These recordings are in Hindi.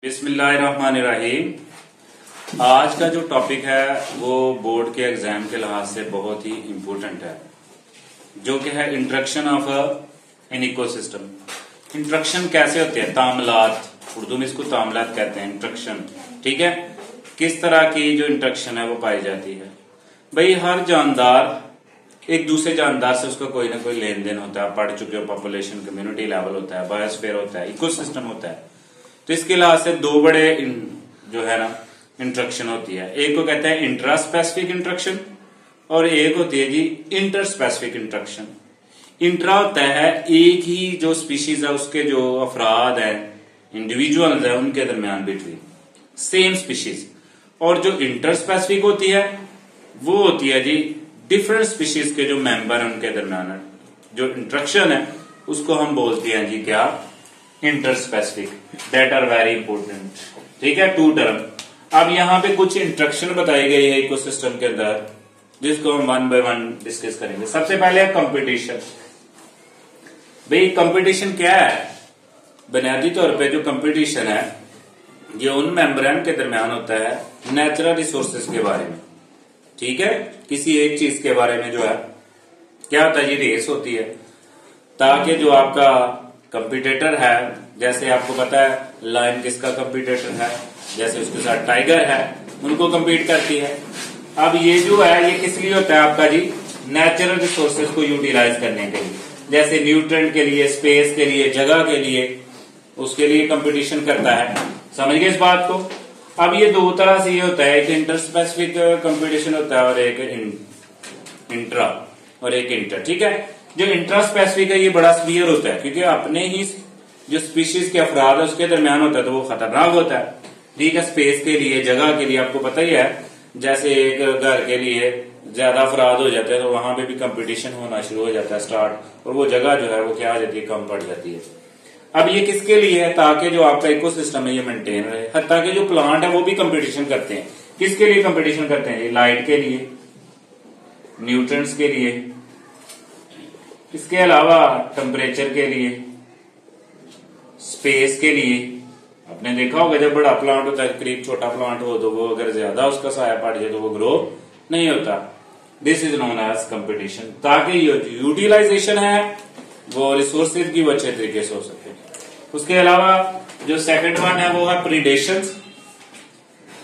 बिस्मिल्लाहिर्रहमानिर्रहीम। आज का जो टॉपिक है वो बोर्ड के एग्जाम के लिहाज से बहुत ही इम्पोर्टेंट है, जो कि है introduction of an ecosystem. Introduction कैसे होते हैं? तामलात, उर्दू में इसको तामलात कहते हैं, इंट्रोडक्शन। ठीक है, किस तरह की जो इंट्रोडक्शन है वो पाई जाती है? भाई हर जानदार एक दूसरे जानदार से उसका कोई ना कोई लेन देन होता है। पढ़ चुके हो, पॉपुलेशन कम्युनिटी लेवल होता है, बायोस्फीयर होता है, इकोसिस्टम होता है। तो इसके लिहाज से दो बड़े जो है ना इंट्रोडक्शन होती है। एक को कहते हैं इंट्रा स्पेसिफिक इंट्रोडक्शन और एक होती है जी इंटर स्पेसिफिक इंट्रोडक्शन। इंट्रा होता है एक ही जो स्पीशीज है उसके जो अफराद है, इंडिविजुअल्स है, उनके दरमियान बिटवीन सेम स्पीशीज। और जो इंटर स्पेसिफिक होती है वो होती है जी डिफरेंट स्पीशीज के जो मेंबर है उनके दरमियान जो इंट्रोडक्शन है उसको हम बोलते हैं जी क्या? Interspecific. That are very important. ठीक है, टू टर्म। अब यहाँ पे कुछ इंस्ट्रक्शन बताई गई है इकोसिस्टम के अंदर, जिसको हम वन बाय वन डिस्कस करेंगे। सबसे पहले है कंपटीशन। भाई कंपटीशन क्या है? बुनियादी तौर पे जो कंपटीशन है ये उन मेंबरन के दरमियान होता है नेचुरल रिसोर्सेज के बारे में। ठीक है, किसी एक चीज के बारे में जो है क्या होता है जी, रेस होती है, ताकि जो आपका कंपटीटर है, जैसे आपको पता है लायन किसका कंपटीटर है, जैसे उसके साथ टाइगर है, उनको कंपीट करती है। अब ये जो है ये किस लिए होता है आपका जी? नेचुरल रिसोर्सेज को यूटिलाइज करने के लिए, जैसे न्यूट्रिएंट के लिए, स्पेस के लिए, जगह के लिए, उसके लिए कंपटीशन करता है। समझ गए इस बात को? अब ये दो तरह से ये होता है, एक इंटर स्पेसिफिक कंपटीशन होता है और एक इंट्रा और एक इंटर। ठीक है, जो इंट्रा स्पेसिफिक है ये बड़ा सीवियर होता है, क्योंकि अपने ही जो स्पीशीज के अफराद है उसके दरमियान होता है, तो वो खतरनाक होता है। ठीक है, स्पेस के लिए, जगह के लिए आपको पता ही है, जैसे एक घर के लिए ज्यादा अफराद हो जाते हैं तो वहां पे भी कंपटीशन होना शुरू हो जाता है स्टार्ट, और वो जगह जो है वो क्या आ जाती है? कम पड़ जाती है। अब ये किसके लिए है? ताकि जो आपका इकोसिस्टम है ये मेंटेन रहे। ताकि जो प्लांट है वो भी कंपटीशन करते हैं। किसके लिए कंपटीशन करते हैं? लाइट के लिए, न्यूट्रिएंट्स के लिए, इसके अलावा टेम्परेचर के लिए, स्पेस के लिए। आपने देखा होगा जब बड़ा प्लांट होता है, करीब छोटा प्लांट हो तो वो अगर ज्यादा उसका साया पड़ जाए तो वो ग्रो नहीं होता। This is known as competition. ताकि यूटिलाइजेशन है वो रिसोर्सेज की वो अच्छे तरीके से हो सके। उसके अलावा जो सेकंड वन है वो है प्रीडेशंस।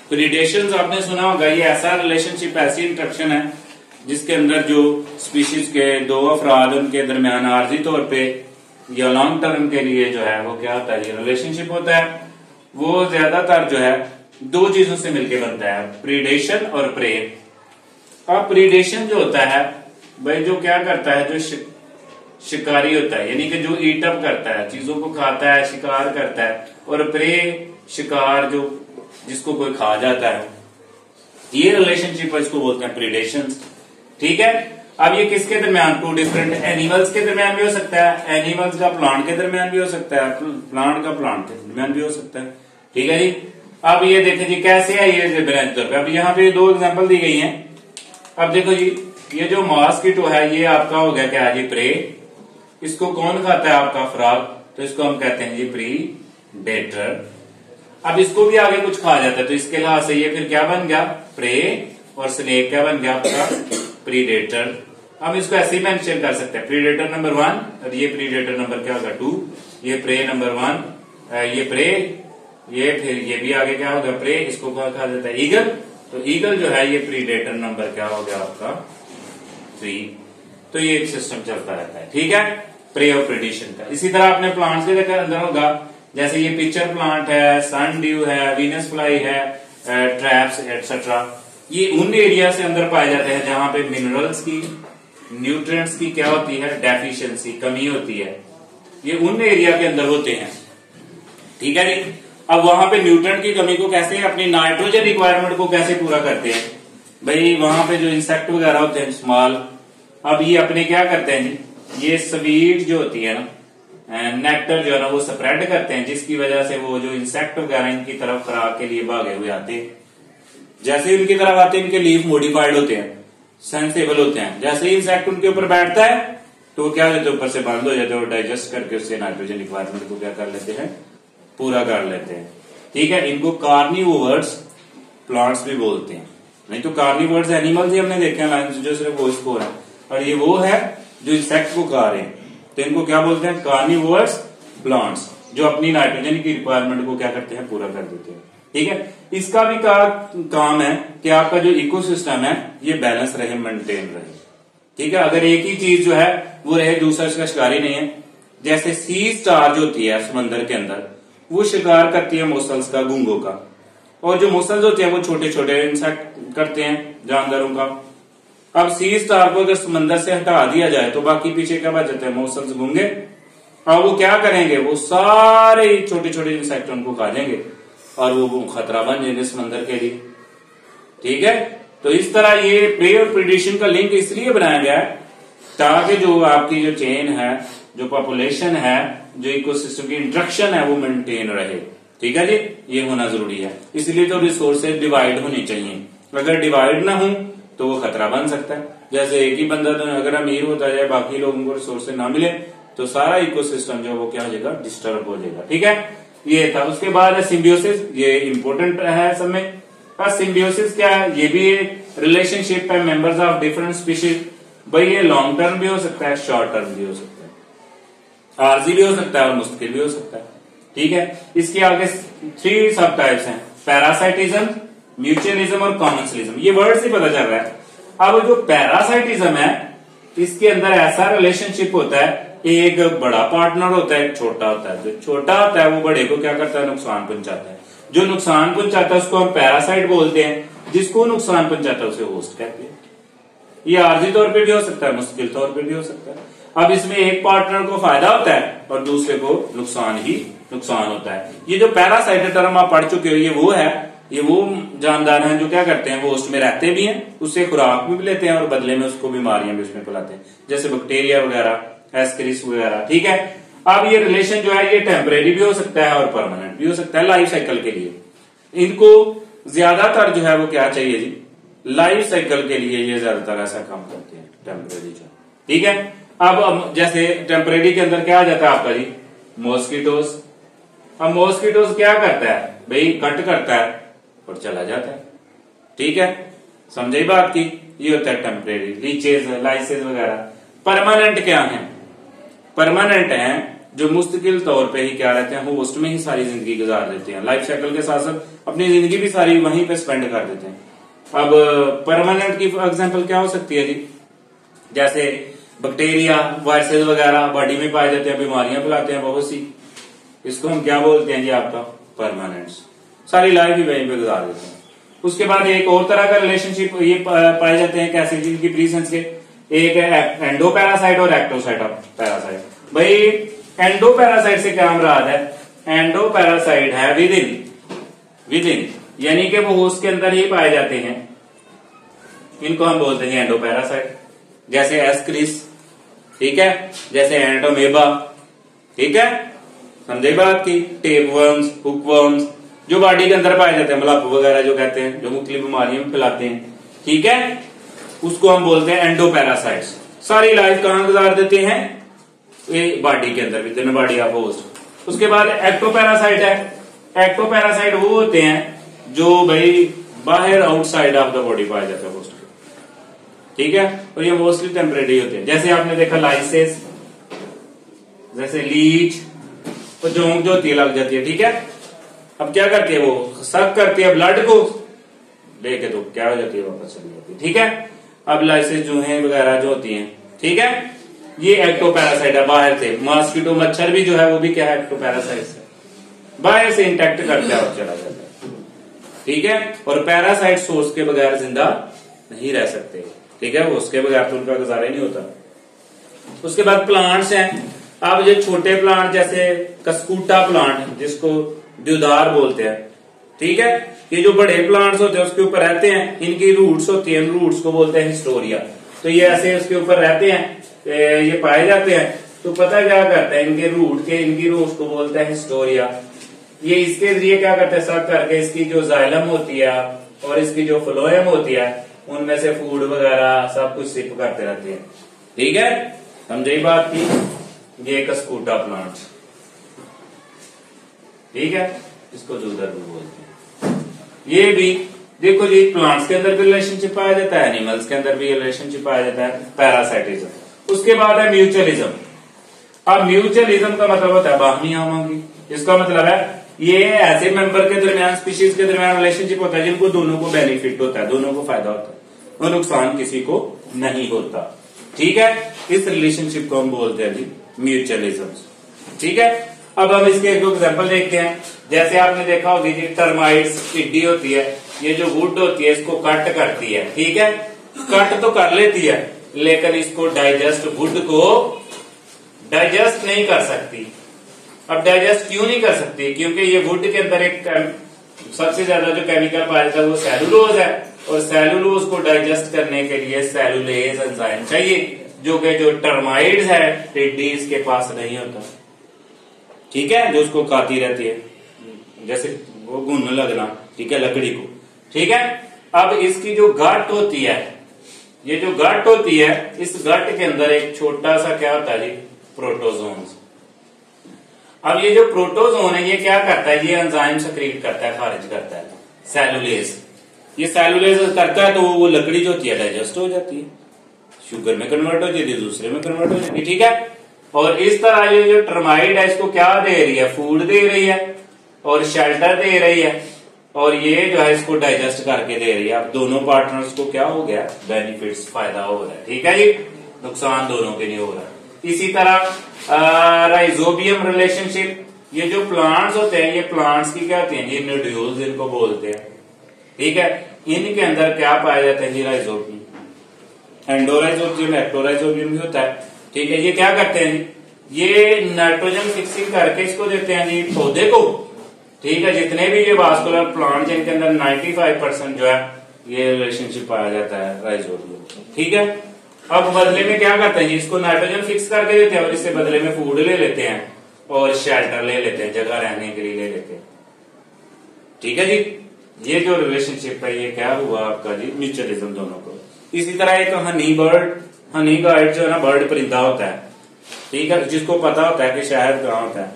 प्रीडेशंस आपने सुना होगा, ये ऐसा रिलेशनशिप, ऐसी इंट्रैक्शन है जिसके अंदर जो स्पीशीज के दो अफराद उनके दरमियान आर्जी तौर पे या लॉन्ग टर्म के लिए जो है वो क्या होता है? ये रिलेशनशिप होता है। वो ज्यादातर जो है दो चीजों से मिलकर बनता है, प्रीडेशन और प्रे। अब प्रीडेशन जो होता है भाई, जो क्या करता है, जो शिकारी होता है, यानी कि जो ईट अप करता है, चीजों को खाता है, शिकार करता है, और प्रे शिकार जो जिसको कोई खा जाता है, ये रिलेशनशिप है, इसको बोलते हैं प्रीडेशन। ठीक है, अब ये किसके दरमियान? टू डिफरेंट एनिमल्स के दरमियान भी हो सकता है, एनिमल्स का प्लांट के दरमियान भी हो सकता है, प्लांट का प्लांट के दरमियान भी हो सकता है। ठीक है जी। अब ये देखें जी कैसे है ये ब्रांच तौर पे। अब यहाँ पे दो एग्जांपल दी गई हैं। अब देखो जी, ये जो मॉस्किटो है ये आपका हो गया क्या जी? प्रे। इसको कौन खाता है? आपका अफराद, तो इसको हम कहते हैं जी प्रीडेटर। अब इसको भी आगे कुछ खा जाता है, तो इसके लिहाज से ये फिर क्या बन गया? प्रे। और स्नेक क्या बन गया? आपका प्रीडेटर। हम इसको ऐसे ही मेंशन कर सकते हैं, प्रीडेटर नंबर 1 और ये प्रीडेटर नंबर क्या होगा? 2। ये प्रे नंबर 1, ये प्रे, ये फिर ये भी आगे क्या होगा? प्रे। इसको क्या कहा जाता है? ईगल। तो ईगल जो है ये प्रीडेटर नंबर क्या हो गया? आपका 3। तो ये एक सिस्टम चलता रहता है। ठीक है, प्रे और प्रीडेशन का। इसी तरह अपने प्लांट्स के अंदर होगा, जैसे ये पिक्चर प्लांट है, सन ड्यू है, वीनस फ्लाई है, ट्रैप्स एटसेट्रा। ये उन एरिया से अंदर पाए जाते हैं जहां पे मिनरल्स की, न्यूट्रिएंट्स की क्या होती है? डेफिशिएंसी, कमी होती है। ये उन एरिया के अंदर होते हैं। ठीक है जी। अब वहां पे न्यूट्रिएंट की कमी को कैसे, अपनी नाइट्रोजन रिक्वायरमेंट को कैसे पूरा करते हैं? भाई वहां पे जो इंसेक्ट वगैरह होते हैं स्मॉल, अब ये अपने क्या करते हैं जी? ये स्वीट जो होती है ना, नेक्टर जो है ना वो स्प्रेड करते हैं, जिसकी वजह से वो जो इंसेक्ट वगैरह इनकी तरफ खुराक के लिए भागे हुए आते हैं। जैसे ही उनकी तरफ आते हैं इनके लीफ मॉडिफाइड होते हैं, सेंसेबल होते हैं। जैसे ही इंसेक्ट उनके ऊपर बैठता है तो वो क्या होते हैं? ऊपर से बंद हो जाते हैं और डाइजेस्ट करके उससे नाइट्रोजन रिक्वायरमेंट को क्या कर लेते हैं? पूरा कर लेते हैं। ठीक है। इनको कार्निवोर्स प्लांट्स भी बोलते हैं, नहीं तो कार्निवोर्स एनिमल्स ही हमने देखे हैं लाइन जो सिर्फ वो स्कोर है, और ये वो है जो इंसेक्ट को खा रहे हैं, तो इनको क्या बोलते हैं, कार्निवोर्स प्लांट्स, जो अपनी नाइट्रोजन की रिक्वायरमेंट को क्या करते हैं, पूरा कर देते हैं। ठीक है। इसका भी काम है कि आपका जो इकोसिस्टम है ये बैलेंस रहे, मेंटेन रहे। ठीक है। अगर एक ही चीज जो है वो रहे, दूसरा इसका शिकारी नहीं है, जैसे सी स्टार जो होती है समंदर के अंदर, वो शिकार करती है मोसल्स का, घुंगों का, और जो मोसल्स होते हैं वो छोटे छोटे इंसेक्ट करते हैं जानवरों का। अब सी स्टार को अगर समंदर से हटा दिया जाए तो बाकी पीछे क्या बच जाते हैं, मोसल्स, घुंगे। अब वो क्या करेंगे, वो सारे छोटे छोटे इंसेक्ट उनको खा जाएंगे और वो खतरा बन जाएंगे समंदर के लिए। ठीक है। तो इस तरह ये प्रे और प्रेडेशन का लिंक इसलिए बनाया गया है ताकि जो आपकी जो चेन है, जो पॉपुलेशन है, जो इकोसिस्टम की इंट्रक्शन है वो मेंटेन रहे। ठीक है जी, ये होना जरूरी है। इसलिए तो रिसोर्सेज डिवाइड होनी चाहिए, अगर डिवाइड ना हो तो वो खतरा बन सकता है। जैसे एक ही बंदा तो अगर अमीर होता जाए, बाकी लोगों को रिसोर्सेज ना मिले, तो सारा इकोसिस्टम जो वो क्या हो जाएगा, डिस्टर्ब हो जाएगा। ठीक है, ये था। उसके बाद सिम्बियोसिस, ये इंपॉर्टेंट है सब में। सिम्बियोसिस क्या है, ये भी रिलेशनशिप है मेंबर्स ऑफ डिफरेंट स्पीशीज। भाई ये लॉन्ग टर्म भी हो सकता है, शॉर्ट टर्म भी हो सकता है, आरजी भी हो सकता है और मुस्तकिल भी हो सकता है। ठीक है। इसके आगे 3 सब टाइप्स हैं, पैरासाइटिज्म, म्यूचुअलिज्म और कॉमन्सलिज्म। ये वर्ड से पता चल रहा है। अब जो पैरासाइटिज्म है, इसके अंदर ऐसा रिलेशनशिप होता है, एक बड़ा पार्टनर होता है, एक छोटा होता है। जो छोटा होता है वो बड़े को क्या करता है, नुकसान पहुंचाता है। जो नुकसान पहुंचाता है उसको हम पैरासाइट बोलते हैं, जिसको नुकसान पहुंचाता है उसे होस्ट कहते हैं। ये आर्जी तौर पे भी हो सकता है, मुश्किल तौर पे भी हो सकता है। अब इसमें एक पार्टनर को फायदा होता है और दूसरे को नुकसान ही नुकसान होता है। ये जो पैरासाइट टर्म आप पढ़ चुके हो, ये वो जानदार हैं जो क्या करते हैं, वो होस्ट में रहते भी हैं, उससे खुराक भी लेते हैं और बदले में उसको बीमारियां भी उसमें फैलाते हैं, जैसे बैक्टीरिया वगैरह, एस्करिस वगैरह। ठीक है। अब ये रिलेशन जो है ये टेम्परेरी भी हो सकता है और परमानेंट भी हो सकता है लाइफ साइकिल के लिए। इनको ज्यादातर जो है वो क्या चाहिए जी, लाइफ साइकिल के लिए ये ज्यादातर ऐसा काम करते हैं, टेम्परेरी जो। ठीक है। अब जैसे टेम्परेरी के अंदर क्या आ जाता है आपका जी, मॉस्किटोस। अब मॉस्किटोस क्या करता है भाई, कट करता है और चला जाता है। ठीक है, समझे बात की। ये होता है टेम्परेरी, लीचेज, लाइसेज वगैरह। परमानेंट क्या है, परमानेंट है जो मुस्तकिल तौर पे ही क्या रहते हैं, होस्ट में ही सारी जिंदगी गुजार देते हैं, लाइफ साइकिल के साथ साथ अपनी जिंदगी भी सारी वहीं पे स्पेंड कर देते हैं। अब परमानेंट की एग्जांपल क्या हो सकती है जी, जैसे बैक्टीरिया, वायरसेस वगैरह बॉडी में पाए जाते हैं, बीमारियां फैलाते हैं बहुत सी, इसको हम क्या बोलते हैं जी, आपका परमानेंट, सारी लाइफ ही वहीं पे गुजार देते हैं। उसके बाद एक और तरह का रिलेशनशिप ये पाए जाते हैं कैसे, जिनकी प्रीसेंस के, एक है एंडोपैरासाइट और एक्टोसाइट पैरासाइट। भाई एंडोपैरासाइट से क्या मुराद है, एंडोपैरासाइट है विदिन, यानी कि वो होस्ट के अंदर ही पाए जाते हैं, इनको हम बोलते हैं एंडोपैरासाइट। जैसे एस्क्रिस, ठीक है, जैसे एंटोमेबा, ठीक है, समझे बात की, टेपवर्म्स, हुकवर्म्स, जो बॉडी के अंदर पाए जाते हैं, मलाप वगैरह जो कहते हैं, जो मुख्तलिफ बीमारियों में फैलाते हैं। ठीक है, उसको हम बोलते हैं एंडोपैरासाइट्स। सारी लाइफ कहां गुजार देते हैं, ये बॉडी के अंदर, with in body of host. उसके बाद एक्टोपैरासाइट है। एक्टोपैरासाइट वो होते हैं जो भाई बाहर आउटसाइड ऑफ द बॉडी पाए जाते हैं होस्ट के। ठीक है, और ये मोस्टली टेम्परेरी होते हैं। जैसे आपने देखा लाइसेस, जैसे लीच, तो जोंक जो होती है लग जाती है। ठीक है, अब क्या करती है, वो सक करती है ब्लड को लेके, तो क्या हो जाती है, वापस चली जाती है। ठीक है, अब लाइसेस जो है वगैरह जो होती हैं, ठीक है, ये एक्टोपैरासाइट है बाहर से। मॉस्किटो, मच्छर भी जो है वो भी क्या है, एक्टोपैरासाइट से बाहर से इंटैक्ट करता है और चला जाता है। ठीक है, और पैरासाइट सोर्स के बगैर जिंदा नहीं रह सकते। ठीक है, उसके बगैर तो उनका गुजारा ही नहीं होता। उसके बाद प्लांट्स हैं। अब ये छोटे प्लांट जैसे कस्कूटा प्लांट, जिसको देवदार बोलते हैं, ठीक है, ये जो बड़े प्लांट्स होते हैं उसके ऊपर रहते हैं, इनकी रूट्स होती हैं, रूट्स को बोलते हैं हिस्टोरिया। तो ये ऐसे उसके ऊपर रहते हैं, ये पाए जाते हैं। तो पता क्या करते हैं, इनके रूट्स को बोलते हैं हिस्टोरिया। ये इसके जरिए क्या करते हैं, सक करके इसकी जो जाइलम होती है और इसकी जो फ्लोएम होती है, उनमें से फूड वगैरह सब कुछ सिप करते रहते हैं। ठीक है, समझे बात की। ये कस्कूटा प्लांट, ठीक है। इसको जूदर भी बोलते हैं। ये भी देखो जी, प्लांट्स के अंदर भी रिलेशनशिप पाया जाता है, एनिमल्स के अंदर भी रिलेशनशिप पाया जाता है, पैरासाइटिज्म। उसके बाद है म्यूचुअलिज्म। अब म्यूचुअलिज्म का मतलब होता है बाहमी आमांगी। इसका मतलब है ये ऐसे मेंबर के दरमियान, स्पीशीज के दरमियान रिलेशनशिप होता है जिनको दोनों को बेनिफिट होता है, दोनों को फायदा होता है और नुकसान किसी को नहीं होता। ठीक है, इस रिलेशनशिप को हम बोलते हैं जी म्यूचुअलिज्म। ठीक है, अब हम इसके एक दो एग्जांपल देखते हैं। जैसे आपने देखा होगी जी, टर्माइट्स, टिड्डी होती है, ये जो वुड होती है इसको कट करती है। ठीक है, कट तो कर लेती है लेकिन इसको डाइजेस्ट, वुड को डाइजेस्ट नहीं कर सकती। अब डाइजेस्ट क्यों नहीं कर सकती? क्योंकि ये वुड के अंदर एक सबसे ज्यादा जो केमिकल पाया जाता है वो सेलुलोज है, और सेलुलोज को डाइजेस्ट करने के लिए सेलुलेज एंजाइम चाहिए, जो कि जो टर्माइट्स है, टिड्डीज के पास नहीं होता। ठीक है, जो उसको खाती रहती है, जैसे वो घुन लगना, ठीक है, लकड़ी को। ठीक है, अब इसकी जो गट होती है, ये जो गट होती है, इस गट के अंदर एक छोटा सा क्या होता है जी, प्रोटोजोन्स। अब ये जो प्रोटोजोन है ये क्या करता है, ये एंजाइम सक्रीट करता है, खारिज करता है सेलुलेज। ये सेलुलेज करता है तो वो लकड़ी जो होती है डाइजेस्ट हो जाती है, शुगर में कन्वर्ट हो जाती है, दूसरे में कन्वर्ट हो जाती है। ठीक है, और इस तरह ये जो टर्माइट है इसको क्या दे रही है, फूड दे रही है और शेल्टर दे रही है, और ये जो है इसको डाइजेस्ट करके दे रही है। अब दोनों पार्टनर्स को क्या हो गया, बेनिफिट्स, फायदा हो रहा है। ठीक है जी, नुकसान दोनों के नहीं हो रहा। इसी तरह राइजोबियम रिलेशनशिप, ये जो प्लांट्स होते हैं, ये प्लांट्स की क्या होती है, ये नोड्यूल्स इनको बोलते हैं। ठीक है, इनके अंदर क्या पाया जाता है जी, राइजोबियम, एंडोराइजोबियम, एक्टोराइजोबियम भी होता है। ठीक है, ये क्या करते हैं जी, ये नाइट्रोजन फिक्सिंग करके इसको देते हैं जी पौधे को। ठीक है, जितने भी ये वास्कुलर प्लांट जिनके अंदर 95% जो है ये रिलेशनशिप पाया जाता है राइजोबियम। ठीक है, अब बदले में क्या करते हैं जी, इसको नाइट्रोजन फिक्स करके देते हैं और इससे बदले में फूड ले लेते हैं और शेल्टर ले लेते हैं, जगह रहने के लिए ले लेते हैं। ठीक है जी, ये जो रिलेशनशिप है ये क्या हुआ आपका जी, म्यूचुअलिज्म दोनों को। इसी तरह एक हनी बर्ड, हनी गार्ड जो है ना, बर्ड परिंदा होता है। ठीक है, जिसको पता होता है कि शहद कहाँ होता है,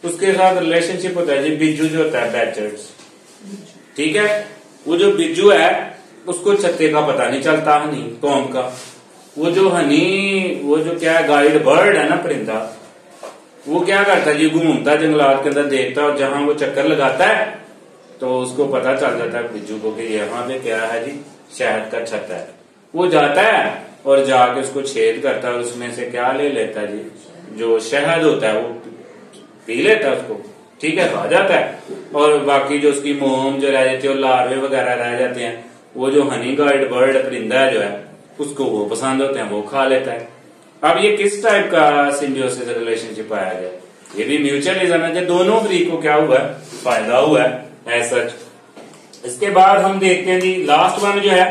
उसके साथ रिलेशनशिप होता है जी बिज्जू जो होता है, बैचर्स। ठीक है, वो जो बिज्जू है उसको छत्ते का पता नहीं चलता, हनी कॉम का। वो जो हनी, वो जो क्या गाइड बर्ड है ना, परिंदा, वो क्या करता है जी, घूमता है जंगलात के अंदर, देखता है और जहां वो चक्कर लगाता है तो उसको पता चल जाता है बिज्जू को कि यहाँ पे क्या है जी, शहद का छत्ता है। वो जाता है और जाके उसको छेद करता है और उसमें से क्या ले लेता है जी, जो शहद होता है वो पी लेता है उसको। ठीक है, खा जाता है, और बाकी जो उसकी मोम जो रह जाती है और लार्वे वगैरह रह जाते हैं, वो जो हनी गाइड बर्ड परिंदा है जो है उसको वो पसंद होते हैं, वो खा लेता है। अब ये किस टाइप का सिम्बियोसिस रिलेशनशिप पाया गया, ये भी म्यूचुअलिज्म है, दोनों फ्री को क्या हुआ है, फायदा हुआ है सच। इसके बाद हम देखते हैं जी लास्ट वन जो है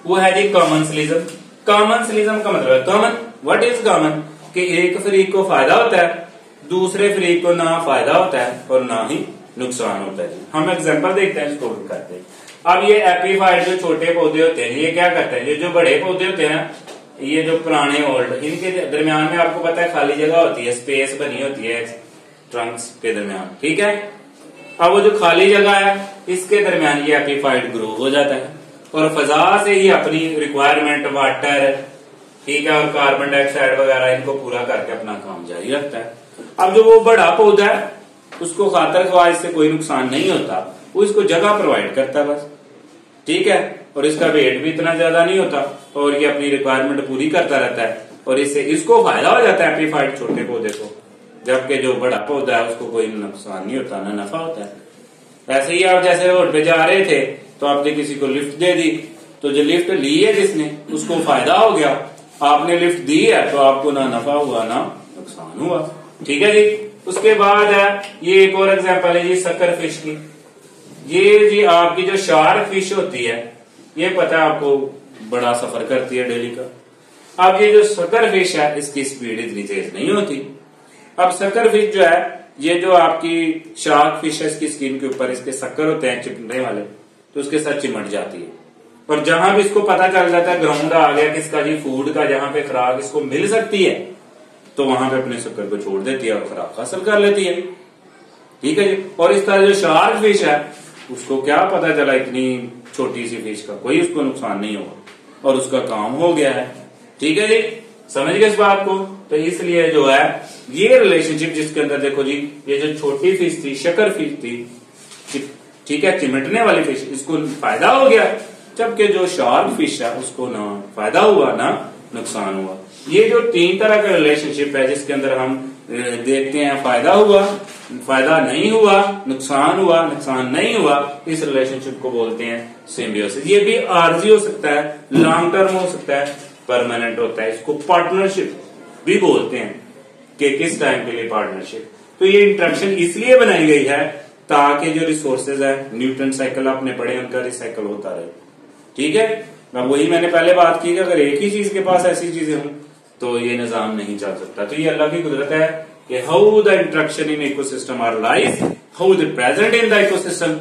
वो है जी कॉमन्सलिज्म। कॉमन्सलिज्म का मतलब है कॉमन, व्हाट इज कॉमन, कि एक फ्रीक को फायदा होता है, दूसरे फ्रीक को ना फायदा होता है और ना ही नुकसान होता है। हम एग्जांपल देखते हैं, इसको करते हैं। अब ये एपीफाइट जो छोटे पौधे होते हैं ये क्या करते हैं, ये जो बड़े पौधे होते हैं ना, ये जो पुराने ओल्ड, इनके दरमियान में आपको पता है खाली जगह होती है, स्पेस बनी होती है ट्रंक्स के दरमियान। ठीक है, अब वो जो खाली जगह है इसके दरमियान ये एपीफाइट ग्रो हो जाता है और फजा से ही अपनी रिक्वायरमेंट वाटर, ठीक है, और कार्बन डाइऑक्साइड वगैरह इनको पूरा करके अपना काम जारी रखता है। अब जो वो बड़ा पौधा है उसको खातर ख्वाह इससे कोई नुकसान नहीं होता, वो इसको जगह प्रोवाइड करता है बस। ठीक है, और इसका वेट भी इतना ज्यादा नहीं होता और ये अपनी रिक्वायरमेंट पूरी करता रहता है और इससे इसको फायदा हो जाता है एपीफाइट छोटे पौधे को, जबकि जो बड़ा पौधा है उसको कोई नुकसान नहीं होता, ना नफा होता है। ऐसे ही आप जैसे रोड पे जा रहे थे तो आपने किसी को लिफ्ट दे दी, तो जो लिफ्ट ली है जिसने उसको फायदा हो गया, आपने लिफ्ट दी है तो आपको ना नफा हुआ ना नुकसान हुआ। ठीक है जी, उसके बाद है ये एक और एग्जांपल है जी सकर फिश की। ये जी आपकी जो शार्क फिश होती है ये पता है आपको बड़ा सफर करती है डेली का। अब ये जो सकर फिश है इसकी स्पीड इतनी तेज नहीं होती। अब सकर फिश जो है, ये जो आपकी शार्क फिश है, इसकी स्किन के ऊपर इसके शक्कर होते हैं चिपकने वाले, तो उसके साथ चिमट जाती है और जहां भी इसको पता चल जाता है ग्राउंड आ गया किसका जी फूड का, जहां पे खुराक इसको मिल सकती है तो वहां पे अपने शक्कर को छोड़ देती है और खुराक हासिल कर लेती है। ठीक है जी। और इस तरह जो शार्क फिश है उसको क्या पता चला इतनी छोटी सी फिश का कोई उसको नुकसान नहीं होगा और उसका काम हो गया है। ठीक है जी, समझ गए इस बात को। तो इसलिए जो है ये रिलेशनशिप जिसके अंदर देखो जी, ये जो छोटी फिश थी, शकर फिश थी, ठीक है, चिमटने वाली फिश, इसको फायदा हो गया, जबकि जो शार्क फिश है उसको ना फायदा हुआ ना नुकसान हुआ। ये जो तीन तरह का रिलेशनशिप है जिसके अंदर हम देखते हैं फायदा हुआ, फायदा नहीं हुआ, नुकसान नहीं हुआ, इस रिलेशनशिप को बोलते हैं सिम्बियोसिस। ये भी आर्जी हो सकता है, लॉन्ग टर्म हो सकता है, परमानेंट होता है। इसको पार्टनरशिप भी बोलते हैं कि किस टाइम के लिए पार्टनरशिप। तो ये इंटरेक्शन इसलिए बनाई गई है ताकि जो रिसोर्सेज है, न्यूटन साइकिल आपने पढ़े, उनका रिसाइकल होता रहे। ठीक है, अब वही मैंने पहले बात की कि अगर एक ही चीज के पास ऐसी चीजें हों तो ये निजाम नहीं चल सकता। तो ये अल्लाह की कुदरत है कि how the interaction in ecosystem are lies, how the present in the ecosystem,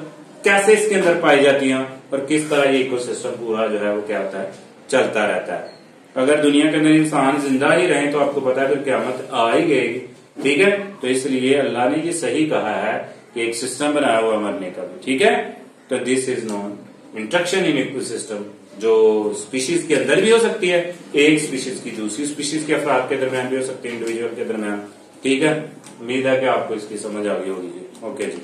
कैसे इसके अंदर पाई जाती हैं और किस तरह ये इकोसिस्टम पूरा जो है वो क्या होता है, चलता रहता है। अगर दुनिया के अंदर इंसान जिंदा ही रहे तो आपको पता है फिर क्यामत आ ही गएगी। ठीक है, तो इसलिए अल्लाह ने ये सही कहा है कि एक सिस्टम बनाया हुआ मरने का भी। ठीक है, तो this is non interaction in ecosystem, जो स्पीशीज के अंदर भी हो सकती है, एक स्पीशीज की दूसरी स्पीशीज के अफराद के दरमियान भी हो सकती है, इंडिविजुअल के दरमियान। ठीक है, उम्मीद है कि आपको इसकी समझ आ गई होगी। ओके जी।